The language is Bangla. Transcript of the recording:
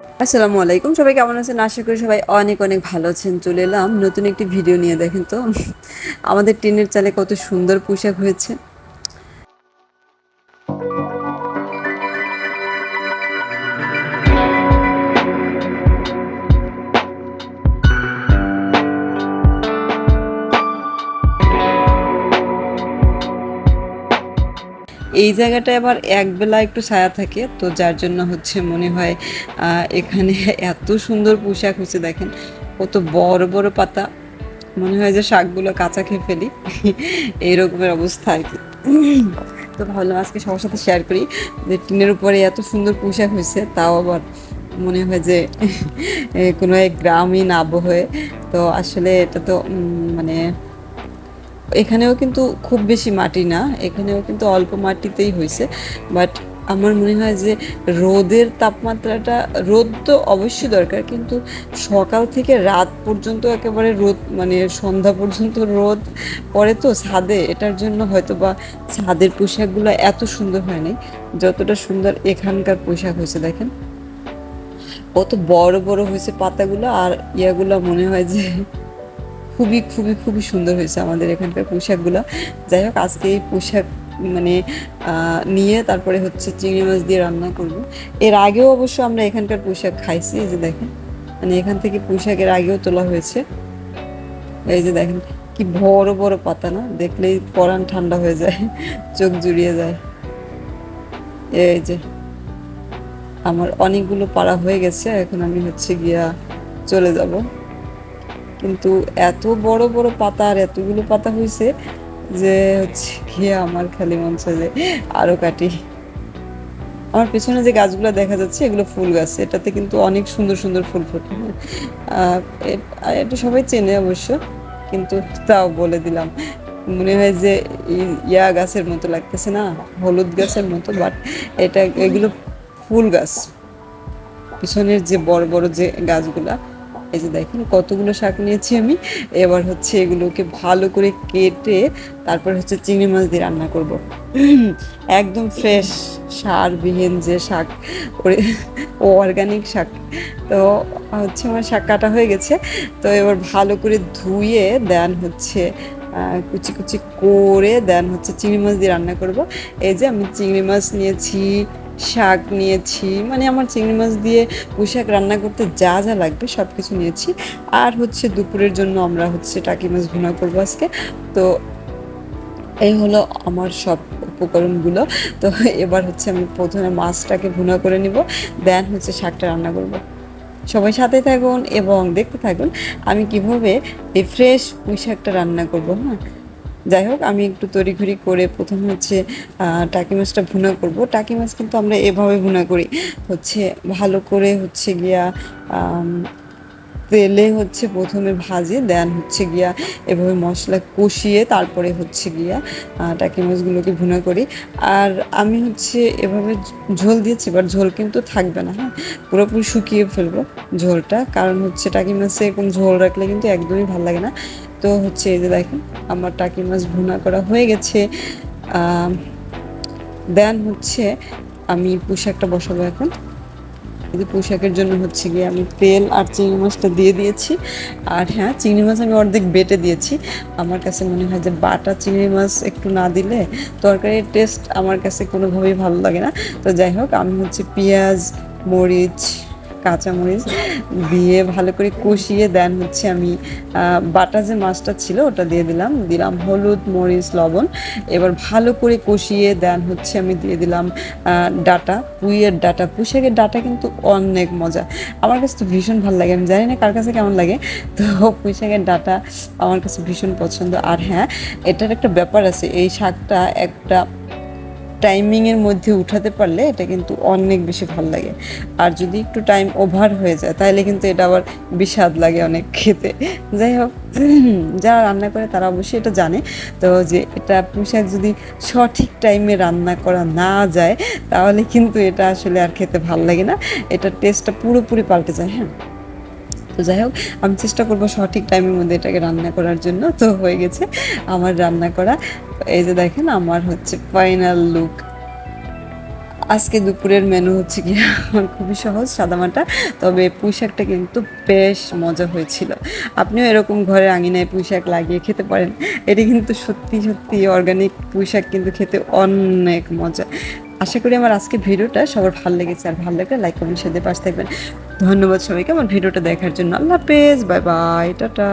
আসসালামু আলাইকুম, সবাই কেমন আছেন? আশা করি সবাই অনেক অনেক ভালো আছেন। চলে এলাম নতুন একটি ভিডিও নিয়ে। দেখেন তো আমাদের টিনের চালে কত সুন্দর পোশাক হয়েছে। এই জায়গাটায় আবার একবেলা একটু ছায়া থাকে, তো যার জন্য হচ্ছে মনে হয় এখানে এত সুন্দর পোশাক হয়েছে। দেখেন কত বড় বড় পাতা, মনে হয় যে শাকগুলো কাঁচা খেয়ে ফেলি এইরকমের অবস্থা আর কি। তো ভাবলাম আজকে সবার সাথে শেয়ার করি যে টিনের উপরে এত সুন্দর পোশাক হয়েছে, তাও আবার মনে হয় যে কোনো এক গ্রামীণ আবহে। তো আসলে এটা তো মানে এখানেও কিন্তু খুব বেশি মাটি না, এখানেও কিন্তু অল্প মাটিতেই হয়েছে। বাট আমার মনে হয় যে রোদের তাপমাত্রাটা, রোদ তো অবশ্যই দরকার, কিন্তু সকাল থেকে রাত পর্যন্ত একেবারে রোদ, মানে সন্ধ্যা পর্যন্ত রোদ পড়ে তো ছাদে, এটার জন্য হয়তো বা ছাদের পোশাকগুলো এত সুন্দর হয়নি যতটা সুন্দর এখানকার পোশাক হয়েছে। দেখেন কত বড় বড় হয়েছে পাতাগুলো, আর ইয়াগুলো মনে হয় যে খুবই খুবই খুবই সুন্দর হয়েছে আমাদের এখানকার পোশাকগুলো। যাই হোক, আজকে এই পোশাক মানে নিয়ে তারপরে হচ্ছে চিংড়ি মাছ দিয়ে রান্না করব। এর আগেও অবশ্য আমরা এখানকার পোশাক খাইছি, এই যে দেখেন, মানে এখান থেকে পোশাকের আগেও তোলা হয়েছে। এই যে দেখেন কি বড় বড় পাতা, না দেখলেই পরাণ ঠান্ডা হয়ে যায়, চোখ জুড়িয়ে যায়। এই যে আমার অনেকগুলো পাড়া হয়ে গেছে, এখন আমি হচ্ছে গিয়া চলে যাব। কিন্তু এত বড় বড় পাতা আর এতগুলো পাতা হয়েছে যে হচ্ছে গিয়ে আমার খালি মন চায় যে আরো কাটি। আমার পেছনে যে গাছগুলো দেখা যাচ্ছে এগুলো ফুল গাছ, এটাতে কিন্তু অনেক সুন্দর সুন্দর ফুল ফোটে। আহ, এটা সবাই চেনে অবশ্য, কিন্তু তাও বলে দিলাম। মনে হয় যে ইয়া গাছের মতো লাগতেছে না, হলুদ গাছের মতো, বাট এগুলো ফুল গাছ। পিছনের যে বড় বড় যে গাছগুলা, এই যে দেখেন কতগুলো শাক নিয়েছি আমি। এবার হচ্ছে এগুলোকে ভালো করে কেটে তারপর হচ্ছে চিংড়ি মাছ দিয়ে রান্না করব। একদম ফ্রেশ সারবিহীন যে শাক, ও অর্গানিক শাক। তো হচ্ছে আমার শাক কাটা হয়ে গেছে। তো এবার ভালো করে ধুয়ে দেন হচ্ছে কুচি কুচি করে দেন হচ্ছে চিংড়ি মাছ দিয়ে রান্না করব। এই যে আমি চিংড়ি মাছ নিয়েছি, শাক নিয়েছি, মানে আমার চিংড়ি মাছ দিয়ে পুঁইশাক রান্না করতে যা যা লাগবে সব কিছু নিয়েছি। আর হচ্ছে দুপুরের জন্য আমরা হচ্ছে টাকি মাছ ভুনা করবো আজকে। তো এই হলো আমার সব উপকরণগুলো। তো এবার হচ্ছে আমি প্রথমে মাছটাকে ভুনা করে নিব, দেন হচ্ছে শাকটা রান্না করব। সবাই সাথে থাকুন এবং দেখতে থাকুন আমি কিভাবে এই ফ্রেশ পুঁইশাকটা রান্না করব। হ্যাঁ, যাই হোক, আমি একটু তড়িঘড়ি করে প্রথমে হচ্ছে টাকি মাছটা ভুনা করব। টাকি মাছ কিন্তু আমরা এভাবে ভুনা করি, হচ্ছে ভালো করে হচ্ছে গিয়া তেলে হচ্ছে প্রথমে ভাজি, দেন হচ্ছে গিয়া এভাবে মশলা কষিয়ে তারপরে হচ্ছে গিয়া টাকি মাছগুলোকে ভুনা করি। আর আমি হচ্ছে এভাবে ঝোল দিয়েছি, বাট ঝোল কিন্তু থাকবে না। হ্যাঁ, পুরোপুরি শুকিয়ে ফেলবো ঝোলটা, কারণ হচ্ছে টাকি মাছে এরকম ঝোল রাখলে কিন্তু একদমই ভালো লাগে না। তো হচ্ছে এই যে দেখেন আমার টাকি মাছ ভুনা করা হয়ে গেছে। দেন হচ্ছে আমি পোশাকটা বসাবো এখন। এই পোশাকের জন্য হচ্ছে গিয়ে আমি তেল আর চিংড়ি মাছটা দিয়ে দিয়েছি। আর হ্যাঁ, চিংড়ি মাছ আমি অর্ধেক বেটে দিয়েছি। আমার কাছে মনে হয় যে বাটা চিংড়ি মাছ একটু না দিলে তরকারির টেস্ট আমার কাছে কোনোভাবেই ভালো লাগে না। তো যাই হোক, আমি হচ্ছে পেঁয়াজ, মরিচ, কাঁচামরিচ দিয়ে ভালো করে কষিয়ে দেন হচ্ছে আমি বাটা যে মাছটা ছিল ওটা দিয়ে দিলাম, হলুদ, মরিচ, লবণ। এবার ভালো করে কষিয়ে দেন হচ্ছে আমি দিয়ে দিলাম ডাটা, পুঁইয়ের ডাটা। পুঁইশাকের ডাটা কিন্তু অনেক মজা, আমার কাছে তো ভীষণ ভালো লাগে। আমি জানি না কার কাছে কেমন লাগে, তো পুঁইশাকের ডাটা আমার কাছে ভীষণ পছন্দ। আর হ্যাঁ, এটার একটা ব্যাপার আছে, এই শাকটা একটা টাইমিংয়ের মধ্যে উঠাতে পারলে এটা কিন্তু অনেক বেশি ভালো লাগে। আর যদি একটু টাইম ওভার হয়ে যায় তাহলে কিন্তু এটা আবার বিস্বাদ লাগে অনেক খেতে। যাই হোক, যারা রান্না করে তারা অবশ্যই এটা জানে। তো যে এটা পুঁইশাক যদি সঠিক টাইমে রান্না করা না যায় তাহলে কিন্তু এটা আসলে আর খেতে ভালো লাগে না, এটার টেস্টটা পুরোপুরি পাল্টে যায়। হ্যাঁ, তো যাই হোক, আমি চেষ্টা করবো সঠিক টাইমের মধ্যে এটাকে রান্না করার জন্য। তো হয়ে গেছে আমার রান্না করা। এই যে দেখেন আমার হচ্ছে ফাইনাল লুক। আজকে দুপুরের মেনু হচ্ছে কি আমার খুবই সহজ সাদামাটা, তবে পুঁইশাকটা কিন্তু বেশ মজা হয়েছিল। আপনিও এরকম ঘরে আঙিনায় পুঁইশাক লাগিয়ে খেতে পারেন। এটি কিন্তু সত্যি সত্যি অর্গানিক পুঁইশাক কিন্তু খেতে অনেক মজা। আশা করি আমার আজকে ভিডিওটা সবার ভালো লেগেছে, আর ভালো লাগলে লাইক কমেন্ট শেয়ার দিয়ে পাশে থাকবেন। ধন্যবাদ সবাইকে আমার ভিডিওটা দেখার জন্য। আল্লাহ হাফেজ, বাই বাই, টাটা।